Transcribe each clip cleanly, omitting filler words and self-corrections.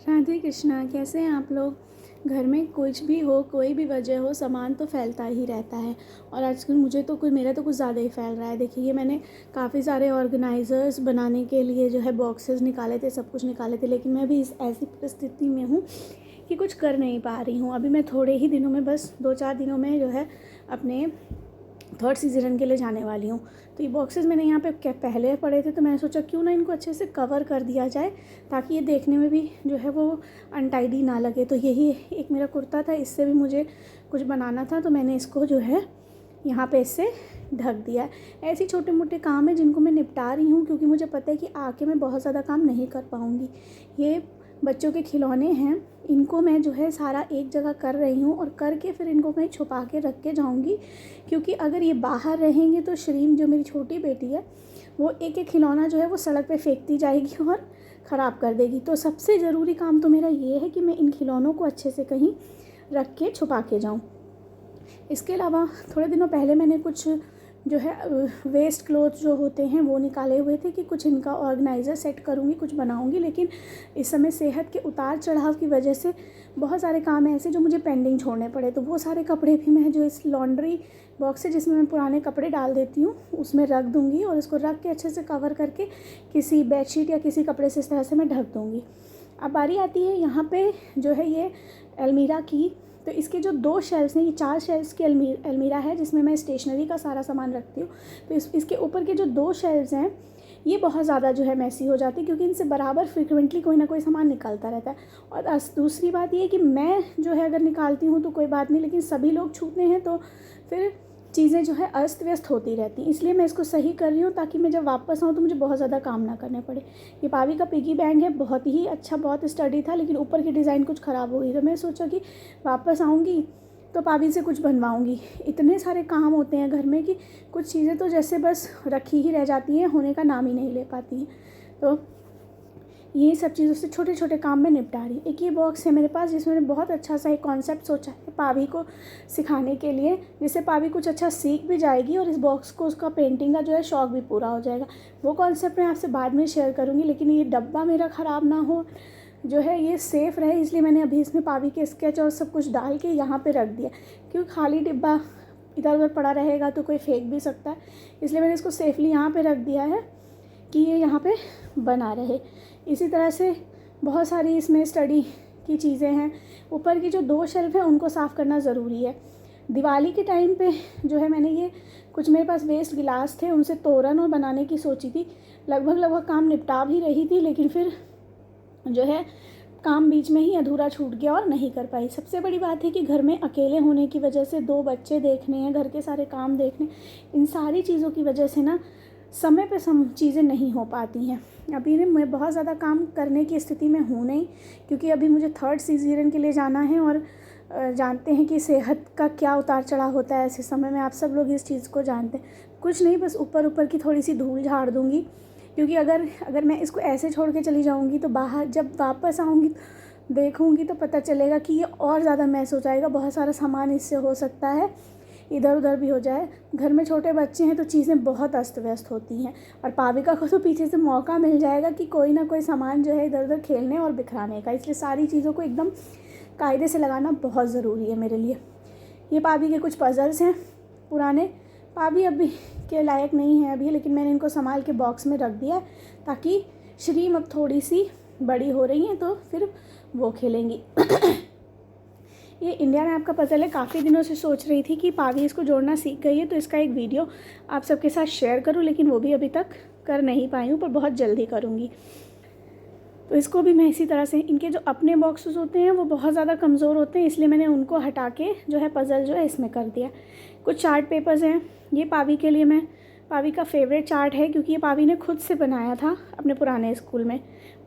राधे कृष्णा। कैसे हैं आप लोग। घर में कुछ भी हो, कोई भी वजह हो, सामान तो फैलता ही रहता है। और आजकल मेरा तो कुछ ज़्यादा ही फैल रहा है। देखिए, ये मैंने काफ़ी सारे ऑर्गेनाइज़र्स बनाने के लिए जो है बॉक्सेस निकाले थे, सब कुछ निकाले थे, लेकिन मैं भी इस ऐसी परिस्थिति में हूँ कि कुछ कर नहीं पा रही हूँ। अभी मैं थोड़े ही दिनों में, बस 2-4 दिनों में जो है अपने थर्ड सीज़न के लिए जाने वाली हूँ। तो ये बॉक्सेस मैंने यहाँ पे पहले पड़े थे, तो मैंने सोचा क्यों ना इनको अच्छे से कवर कर दिया जाए, ताकि ये देखने में भी जो है वो अनटाइडी ना लगे। तो यही एक मेरा कुर्ता था, इससे भी मुझे कुछ बनाना था, तो मैंने इसको जो है यहाँ पे इससे ढक दिया। ऐसे छोटे मोटे काम है जिनको मैं निपटा रही हूँ, क्योंकि मुझे पता है कि आके मैं बहुत ज़्यादा काम नहीं कर पाऊँगी। ये बच्चों के खिलौने हैं, इनको मैं जो है सारा एक जगह कर रही हूँ और करके फिर इनको कहीं छुपा के रख के जाऊँगी, क्योंकि अगर ये बाहर रहेंगे तो श्रीम जो मेरी छोटी बेटी है वो एक एक खिलौना जो है वो सड़क पे फेंकती जाएगी और ख़राब कर देगी। तो सबसे ज़रूरी काम तो मेरा ये है कि मैं इन खिलौनों को अच्छे से कहीं रख के छुपा के जाऊँ। इसके अलावा थोड़े दिनों पहले मैंने कुछ जो है वेस्ट क्लोथ जो होते हैं वो निकाले हुए थे कि कुछ इनका ऑर्गेनाइज़र सेट करूँगी, कुछ बनाऊँगी। लेकिन इस समय सेहत के उतार चढ़ाव की वजह से बहुत सारे काम ऐसे जो मुझे पेंडिंग छोड़ने पड़े। तो वो सारे कपड़े भी मैं जो इस लॉन्ड्री बॉक्स है जिसमें मैं पुराने कपड़े डाल देती हूँ उसमें रख दूँगी, और इसको रख के अच्छे से कवर करके किसी बेडशीट या किसी कपड़े से इस तरह से मैं ढक दूँगी। अब बारी आती है यहाँ पे जो है ये अलमीरा की। तो इसके जो 2 शेल्फ्स हैं, ये 4 शेल्फ्स की अलमीरा है जिसमें मैं स्टेशनरी का सारा सामान रखती हूँ। तो इसके ऊपर के जो 2 शेल्फ्स हैं ये बहुत ज़्यादा जो है मैसी हो जाती है, क्योंकि इनसे बराबर फ्रिक्वेंटली कोई ना कोई सामान निकलता रहता है। और दूसरी बात ये कि मैं जो है अगर निकालती हूँ तो कोई बात नहीं, लेकिन सभी लोग छूते हैं तो फिर चीज़ें जो है अस्त व्यस्त होती रहती। इसलिए मैं इसको सही कर रही हूँ ताकि मैं जब वापस आऊँ तो मुझे बहुत ज़्यादा काम ना करने पड़े। ये पावी का पिगी बैंक है, बहुत ही अच्छा, बहुत स्टडी था, लेकिन ऊपर की डिज़ाइन कुछ ख़राब हो गई। तो मैं सोचा कि वापस आऊँगी तो पावी से कुछ बनवाऊँगी। इतने सारे काम होते हैं घर में कि कुछ चीज़ें तो जैसे बस रखी ही रह जाती हैं, होने का नाम ही नहीं ले पाती हैं। तो ये सब चीज़ों से छोटे छोटे काम में निपटा रही। एक ये बॉक्स है मेरे पास जिसमें मैंने बहुत अच्छा सा एक कॉन्सेप्ट सोचा है पावी को सिखाने के लिए, जिससे पावी कुछ अच्छा सीख भी जाएगी और इस बॉक्स को उसका पेंटिंग का जो है शौक़ भी पूरा हो जाएगा। वो कॉन्सेप्ट मैं आपसे बाद में शेयर करूँगी, लेकिन ये डब्बा मेरा ख़राब ना हो, जो है ये सेफ़ रहे, इसलिए मैंने अभी इसमें पावी के स्केच और सब कुछ डाल के यहाँ पर रख दिया। क्योंकि खाली डिब्बा इधर उधर पड़ा रहेगा तो कोई फेंक भी सकता है, इसलिए मैंने इसको सेफली यहाँ पर रख दिया है कि ये यहाँ पे बना रहे। इसी तरह से बहुत सारी इसमें स्टडी की चीज़ें हैं। ऊपर की जो 2 शेल्फ हैं उनको साफ़ करना ज़रूरी है। दिवाली के टाइम पे जो है मैंने ये कुछ मेरे पास वेस्ट गिलास थे, उनसे तोरण और बनाने की सोची थी। लगभग काम निपटा भी रही थी, लेकिन फिर जो है काम बीच में ही अधूरा छूट गया और नहीं कर पाई। सबसे बड़ी बात है कि घर में अकेले होने की वजह से 2 बच्चे देखने हैं, घर के सारे काम देखने, इन सारी चीज़ों की वजह से ना समय पे चीज़ें नहीं हो पाती हैं। अभी मैं बहुत ज़्यादा काम करने की स्थिति में हूँ नहीं, क्योंकि अभी मुझे थर्ड सीज़न के लिए जाना है और जानते हैं कि सेहत का क्या उतार चढ़ाव होता है ऐसे समय में। आप सब लोग इस चीज़ को जानते हैं। कुछ नहीं, बस ऊपर की थोड़ी सी धूल झाड़ दूँगी, क्योंकि अगर मैं इसको ऐसे छोड़ के चली जाऊँगी तो बाहर जब वापस आऊँगी देखूँगी तो पता चलेगा कि ये और ज़्यादा मैस हो जाएगा। बहुत सारा सामान इससे हो सकता है इधर उधर भी हो जाए। घर में छोटे बच्चे हैं तो चीज़ें बहुत अस्त व्यस्त होती हैं, और पाविका को तो पीछे से मौका मिल जाएगा कि कोई ना कोई सामान जो है इधर उधर खेलने और बिखराने का। इसलिए सारी चीज़ों को एकदम कायदे से लगाना बहुत ज़रूरी है मेरे लिए। ये पावी के कुछ पज़ल्स हैं पुराने। पावी अभी के लायक नहीं है अभी, लेकिन मैंने इनको संभाल के बॉक्स में रख दिया ताकि श्रीम अब थोड़ी सी बड़ी हो रही हैं तो फिर वो खेलेंगी। ये इंडिया मैप का पज़ल है। काफ़ी दिनों से सोच रही थी कि पावी इसको जोड़ना सीख गई है तो इसका एक वीडियो आप सबके साथ शेयर करूं, लेकिन वो भी अभी तक कर नहीं पाई हूँ, पर बहुत जल्दी करूँगी। तो इसको भी मैं इसी तरह से, इनके जो अपने बॉक्सेस होते हैं वो बहुत ज़्यादा कमज़ोर होते हैं, इसलिए मैंने उनको हटा के जो है पज़ल जो है इसमें कर दिया। कुछ चार्ट पेपर्स हैं। ये पावी के लिए पावी का फेवरेट चार्ट है, क्योंकि ये पावी ने खुद से बनाया था अपने पुराने स्कूल में।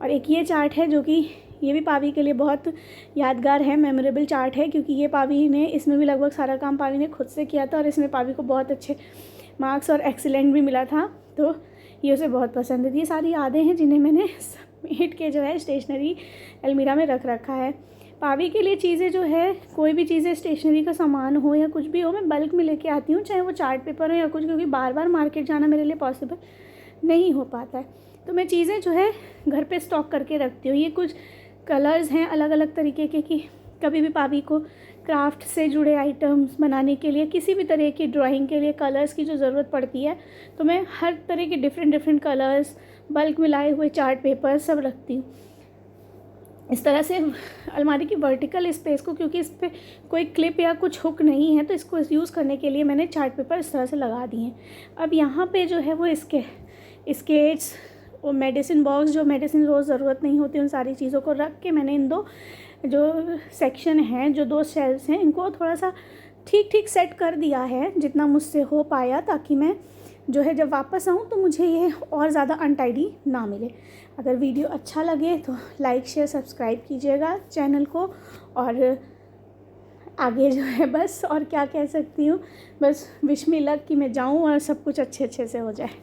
और एक ये चार्ट है जो कि ये भी पावी के लिए बहुत यादगार है, मेमोरेबल चार्ट है, क्योंकि ये पावी ने इसमें भी लगभग सारा काम पावी ने खुद से किया था और इसमें पावी को बहुत अच्छे मार्क्स और एक्सीलेंट भी मिला था, तो ये उसे बहुत पसंद है। ये सारी यादें हैं जिन्हें मैंने समेट के जो है स्टेशनरी अलमीरा में रख रखा है। पावी के लिए चीज़ें जो है, कोई भी चीज़ें स्टेशनरी का सामान हो या कुछ भी हो, मैं बल्क में लेके आती हूँ, चाहे वो चार्ट पेपर हो या कुछ, क्योंकि बार बार मार्केट जाना मेरे लिए पॉसिबल नहीं हो पाता है। तो मैं चीज़ें जो है घर पे स्टॉक करके रखती हूँ। ये कुछ कलर्स हैं अलग अलग तरीके के कि कभी भी भाभी को क्राफ्ट से जुड़े आइटम्स बनाने के लिए, किसी भी तरह की ड्राइंग के लिए कलर्स की जो ज़रूरत पड़ती है, तो मैं हर तरह के डिफरेंट डिफरेंट कलर्स, बल्क में लाए हुए चार्ट पेपर सब रखती हूँ। इस तरह से अलमारी की वर्टिकल स्पेस को, क्योंकि इस पर कोई क्लिप या कुछ हुक नहीं है, तो इसको यूज़ करने के लिए मैंने चार्ट पेपर इस तरह से लगा दिए हैं। अब यहाँ पे जो है वो इसके स्केट्स और मेडिसिन बॉक्स, जो मेडिसिन रोज़ ज़रूरत नहीं होती, उन सारी चीज़ों को रख के मैंने इन दो जो सेक्शन हैं, जो दो शेल्फ्स हैं, इनको थोड़ा सा ठीक ठीक सेट कर दिया है जितना मुझसे हो पाया, ताकि मैं जो है जब वापस आऊँ तो मुझे ये और ज़्यादा अनटाइडी ना मिले। अगर वीडियो अच्छा लगे तो लाइक शेयर सब्सक्राइब कीजिएगा चैनल को, और आगे जो है बस और क्या कह सकती हूँ, बस विश मी लक कि मैं जाऊँ और सब कुछ अच्छे से हो जाए।